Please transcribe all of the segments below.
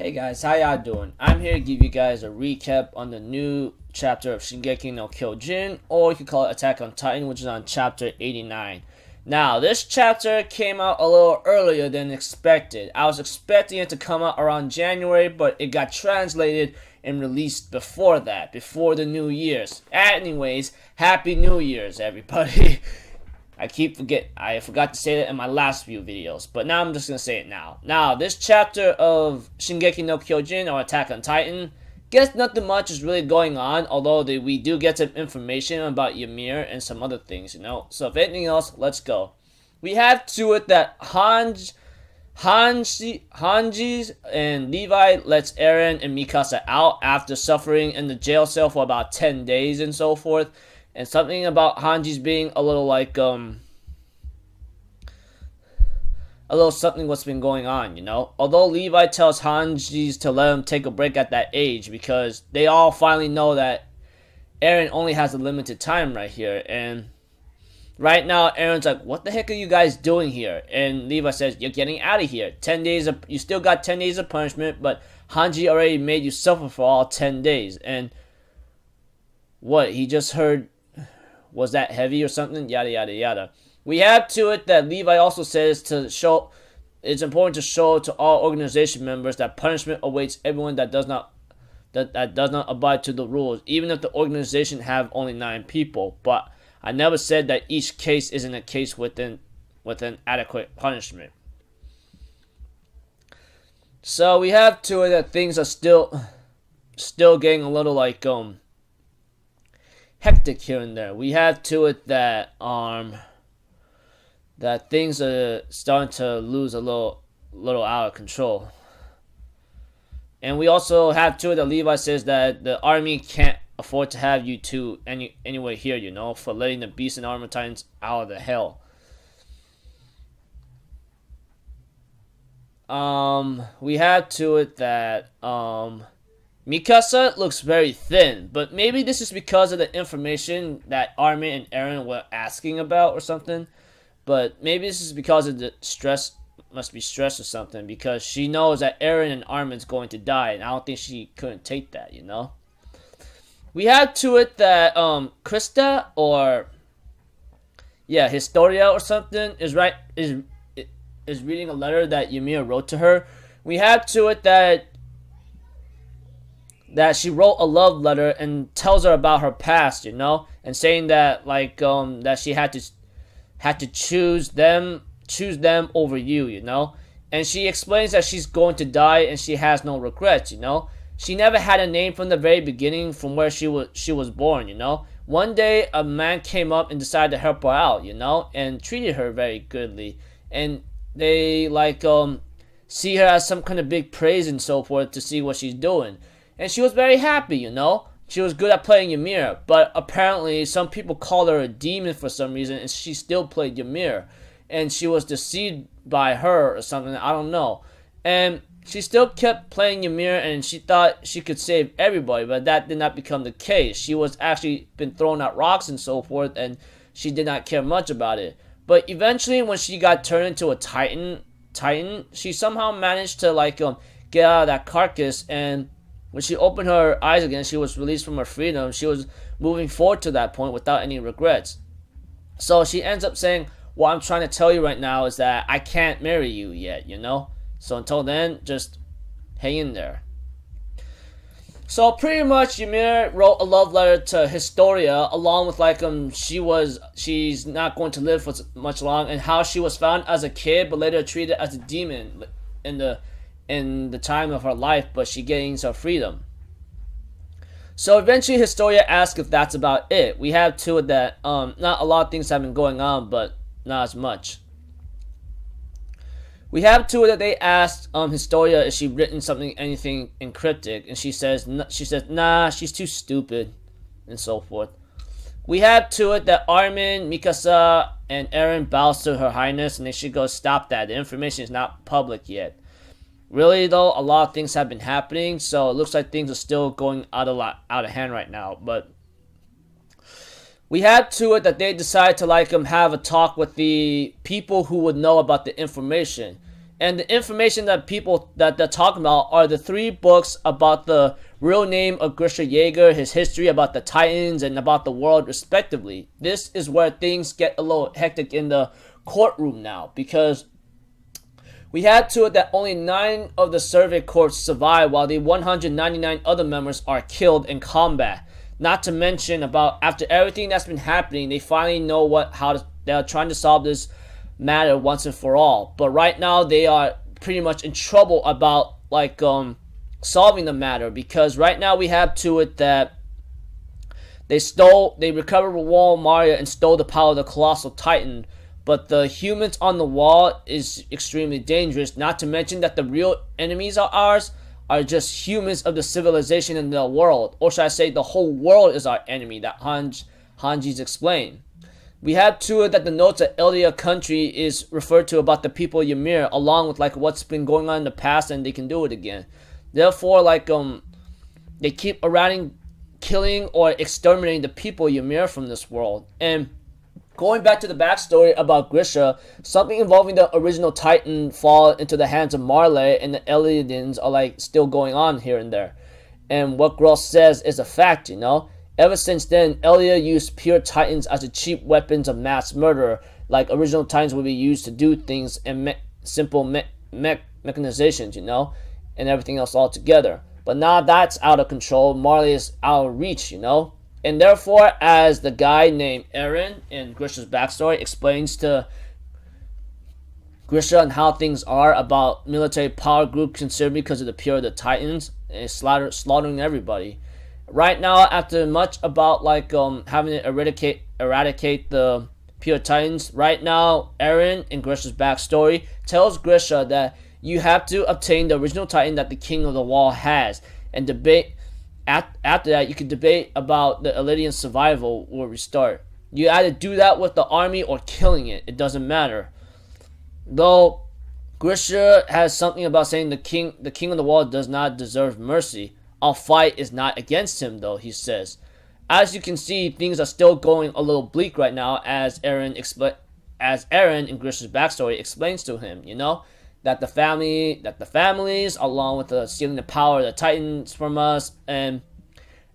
Hey guys, how y'all doing? I'm here to give you guys a recap on the new chapter of Shingeki no Kyojin, or you could call it Attack on Titan, which is on chapter 89. Now, this chapter came out a little earlier than expected. I was expecting it to come out around January, but it got translated and released before that, before the New Year's. Anyways, Happy New Year's, everybody. I forgot to say that in my last few videos, but now I'm just going to say it now. Now, this chapter of Shingeki no Kyojin, or Attack on Titan, guess nothing much is really going on, although we do get some information about Ymir and some other things, you know. So if anything else, let's go. We have to it that Hanji and Levi lets Eren and Mikasa out after suffering in the jail cell for about 10 days and so forth. And something about Hanji's being a little like, a little something what's been going on, you know? Although Levi tells Hanji's to let him take a break at that age because they all finally know that Eren only has a limited time right here. And right now, Eren's like, what the heck are you guys doing here? And Levi says, you're getting out of here. 10 days you still got 10 days of punishment, but Hanji already made you suffer for all 10 days. And what, he just heard, was that heavy or something? Yada, yada, yada. We have to it that Levi also says it's important to show to all organization members that punishment awaits everyone that does not abide to the rules, even if the organization have only 9 people. But I never said that each case isn't a case with an adequate punishment. So we have to it that things are still getting a little like hectic here and there. We have to it that that things are starting to lose a little out of control. And we also have to it that Levi says that the army can't afford to have you two anywhere here, you know, for letting the beasts and armor titans out of the hell. We have to it that Mikasa looks very thin, but maybe this is because of the information that Armin and Eren were asking about or something. But maybe this is because of the stress, must be stress or something, because she knows that Eren and Armin's going to die, and I don't think she couldn't take that, you know? We have to it that Krista, or yeah, Historia or something, is reading a letter that Ymir wrote to her. We have to it that she wrote a love letter and tells her about her past, you know, and saying that like that she had to choose them over you, you know. And she explains that she's going to die and she has no regrets, you know. She never had a name from the very beginning, from where she was born, you know. One day a man came up and decided to help her out, you know, and treated her very goodly, and they like see her as some kind of big praise and so forth to see what she's doing. And she was very happy, you know. She was good at playing Ymir, but apparently some people called her a demon for some reason, and she still played Ymir. And she was deceived by her or something, I don't know. And she still kept playing Ymir, and she thought she could save everybody, but that did not become the case. She was actually been thrown at rocks and so forth, and she did not care much about it. But eventually, when she got turned into a Titan, she somehow managed to like get out of that carcass, and when she opened her eyes again, she was released from her freedom. She was moving forward to that point without any regrets. So she ends up saying, what I'm trying to tell you right now is that I can't marry you yet, you know? So until then, just hang in there. So pretty much Ymir wrote a love letter to Historia, along with like she's not going to live for much long, and how she was found as a kid but later treated as a demon in the time of her life, but she gains her freedom. So eventually Historia asks if that's about it. We have to it that not a lot of things have been going on, but not as much. We have to it that they asked Historia if she written anything encryptic, and she says nah, she's too stupid, and so forth. We have to it that Armin, Mikasa, and Eren bows to Her Highness, and they should go stop that. The information is not public yet. Really though, a lot of things have been happening, so it looks like things are still going out of hand right now. But we had to it that they decided to like have a talk with the people who would know about the information. And the information that people that they're talking about are the 3 books about the real name of Grisha Yeager, his history, about the Titans, and about the world respectively. This is where things get a little hectic in the courtroom now, because we had to it that only 9 of the survey corps survive, while the 199 other members are killed in combat. Not to mention, about after everything that's been happening, they finally know they're trying to solve this matter once and for all. But right now they are pretty much in trouble about solving the matter, because right now we have to it that they recovered the wall Maria and stole the power of the colossal titan. But the humans on the wall is extremely dangerous. Not to mention that the real enemies of ours are just humans of the civilization in the world, or should I say the whole world is our enemy, that Hanji's explained. We have to it that the notes of Elia country is referred to about the people of Ymir, along with what's been going on in the past, and they can do it again. Therefore, they keep around killing or exterminating the people of Ymir from this world. And going back to the backstory about Grisha, something involving the original Titan fall into the hands of Marley, and the Eliadins are still going on here and there. And what Gross says is a fact, you know. Ever since then, Elia used pure Titans as the cheap weapons of mass murder, like original Titans would be used to do things and simple mechanizations, you know, and everything else all together. But now that's out of control. Marley is out of reach, you know. And therefore, as the guy named Eren in Grisha's backstory explains to Grisha and how things are about military power group considered because of the pure of the Titans, and slaughtering everybody. Right now, after much about having to eradicate the pure Titans, right now Eren in Grisha's backstory tells Grisha that you have to obtain the original Titan that the King of the Wall has, and debate. After that, you can debate about the Elydian survival will restart. You either do that with the army or killing it. It doesn't matter. Though Grisha has something about saying the king of the wall does not deserve mercy. Our fight is not against him, though, he says. As you can see, things are still going a little bleak right now, as Eren in Grisha's backstory explains to him, you know, that the families, along with the stealing the power of the Titans from us, and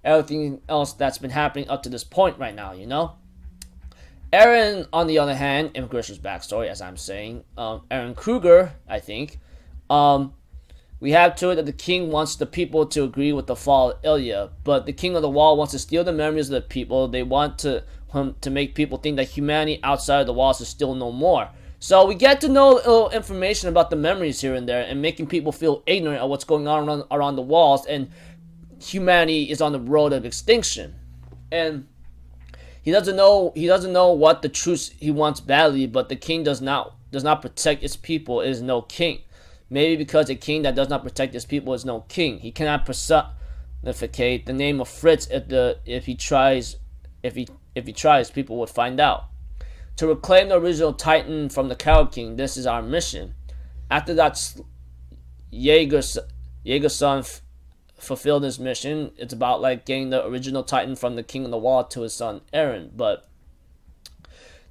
everything else that's been happening up to this point right now, you know. Eren, on the other hand, in Grisha's backstory, as I'm saying, Eren Kruger, I think, we have to it that the king wants the people to agree with the fall of Ilya, but the King of the Wall wants to steal the memories of the people. They want to make people think that humanity outside of the walls is still no more. So we get to know a little information about the memories here and there, and making people feel ignorant of what's going on around the walls, and humanity is on the road of extinction. And he doesn't know what the truth he wants badly, but the king does not protect his people, is no king. Maybe because a king that does not protect his people is no king. He cannot personificate the name of Fritz if he tries, people would find out. To reclaim the original Titan from the Cow King, this is our mission. After that, Jaeger's-son fulfilled his mission. It's about getting the original Titan from the King of the Wall to his son Eren. But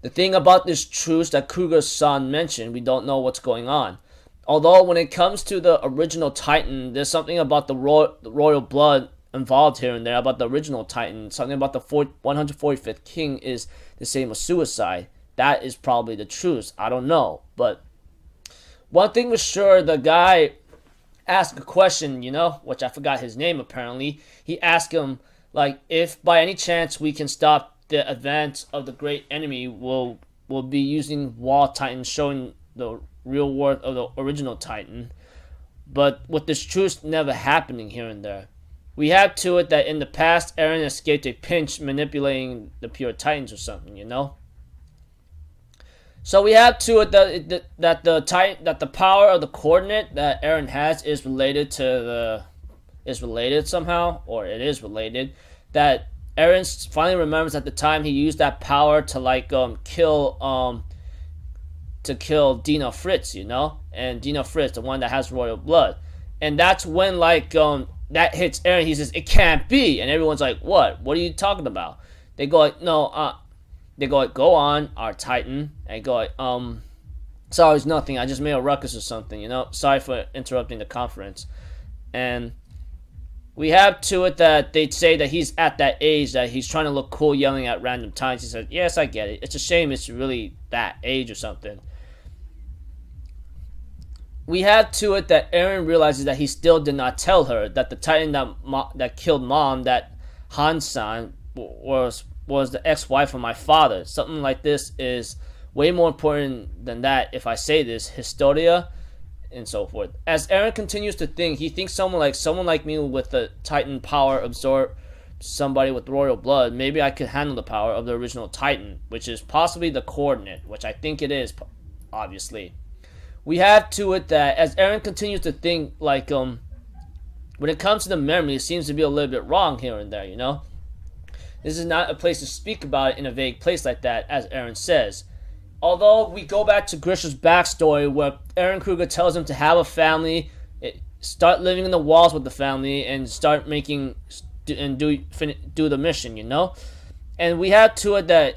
the thing about this truce that Kruger's son mentioned, we don't know what's going on. Although when it comes to the original Titan, there's something about the royal blood involved here and there about the original Titan. Something about the 145th King is the same as suicide. That is probably the truth. I don't know. But one thing was sure, the guy asked a question, you know, which I forgot his name apparently. He asked him, if by any chance we can stop the advance of the great enemy, we'll be using wall Titans, showing the real worth of the original Titan. But with this truce never happening here and there, we have to it that in the past Eren escaped a pinch manipulating the pure Titans or something, you know. So we have to it that the power of the coordinate that Eren has is related somehow, or it is related. That Eren finally remembers at the time he used that power to kill Dina Fritz, you know, and Dina Fritz, the one that has royal blood, and that's when that hits Eren. He says it can't be, and everyone's like, what are you talking about? They go no, they go on our Titan, and go Sorry, it's nothing. I just made a ruckus or something, you know? Sorry for interrupting the conference. And we have to it that they say that he's at that age that he's trying to look cool yelling at random times. He said, yes, I get it. It's a shame it's really that age or something. We have to it that Eren realizes that he still did not tell her that the Titan that killed Mom, that Han-san, was the ex-wife of my father. Something like this is way more important than that, if I say this, Historia, and so forth. As Eren continues to think, he thinks someone like me with the Titan power absorb somebody with royal blood. Maybe I could handle the power of the original Titan, which is possibly the coordinate, which I think it is, obviously. We have to it that as Eren continues to think, like, when it comes to the memory, it seems to be a little bit wrong here and there, you know? This is not a place to speak about it in a vague place like that, as Eren says. Although we go back to Grisha's backstory, where Eren Kruger tells him to have a family, start living in the walls with the family, and start making and do the mission, you know. And we have to it that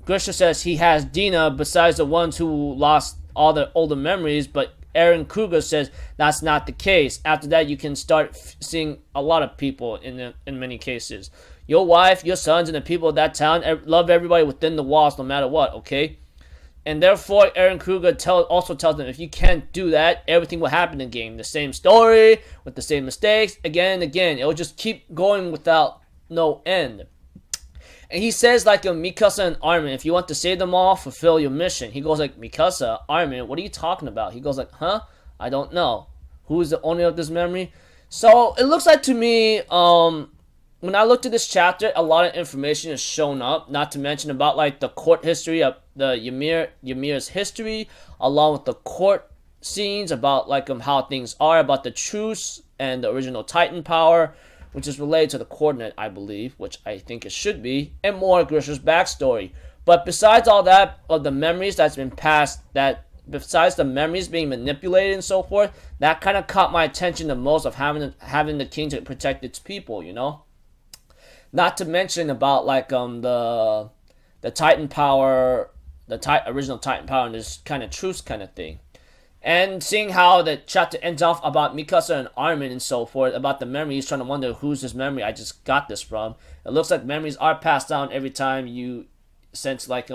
Grisha says he has Dina besides the ones who lost all the older memories, but Eren Kruger says that's not the case. After that, you can start seeing a lot of people in many cases. Your wife, your sons, and the people of that town love everybody within the walls no matter what, okay? And therefore, Eren Kruger also tells them if you can't do that, everything will happen in the game. The same story, with the same mistakes, again and again. It will just keep going without no end. And he says, like, Mikasa and Armin, if you want to save them all, fulfill your mission. He goes like, Mikasa, Armin, what are you talking about? He goes like, huh? I don't know. Who is the owner of this memory? So, it looks like to me, when I looked at this chapter, a lot of information is shown up. Not to mention about, like, the court history of the Ymir's history, along with the court scenes about, like, how things are, about the truce and the original Titan power, which is related to the coordinate, I believe, which I think it should be, and more Grisha's backstory. But besides all that, of the memories that's been passed, that besides the memories being manipulated and so forth, that kind of caught my attention the most, of having the king to protect its people, you know? Not to mention about, like, the Titan power, original Titan power, and this kind of truce kind of thing. And seeing how the chapter ends off about Mikasa and Armin and so forth, about the memory, he's trying to wonder who's this memory I just got this from. It looks like memories are passed down every time you sense, like,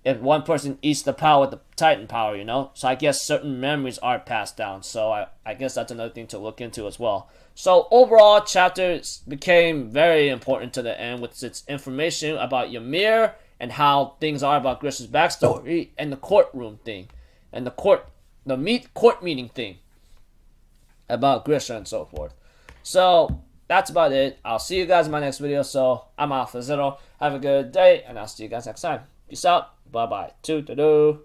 if one person eats the power with the Titan power, you know? So I guess certain memories are passed down. So I guess that's another thing to look into as well. So overall, chapter became very important to the end with its information about Ymir and how things are about Grisha's backstory and the courtroom thing. And the court meeting thing about Grisha and so forth. So that's about it. I'll see you guys in my next video. So I'm Alpha Zero. Have a good day, and I'll see you guys next time. Peace out. Bye bye. Toodaloo.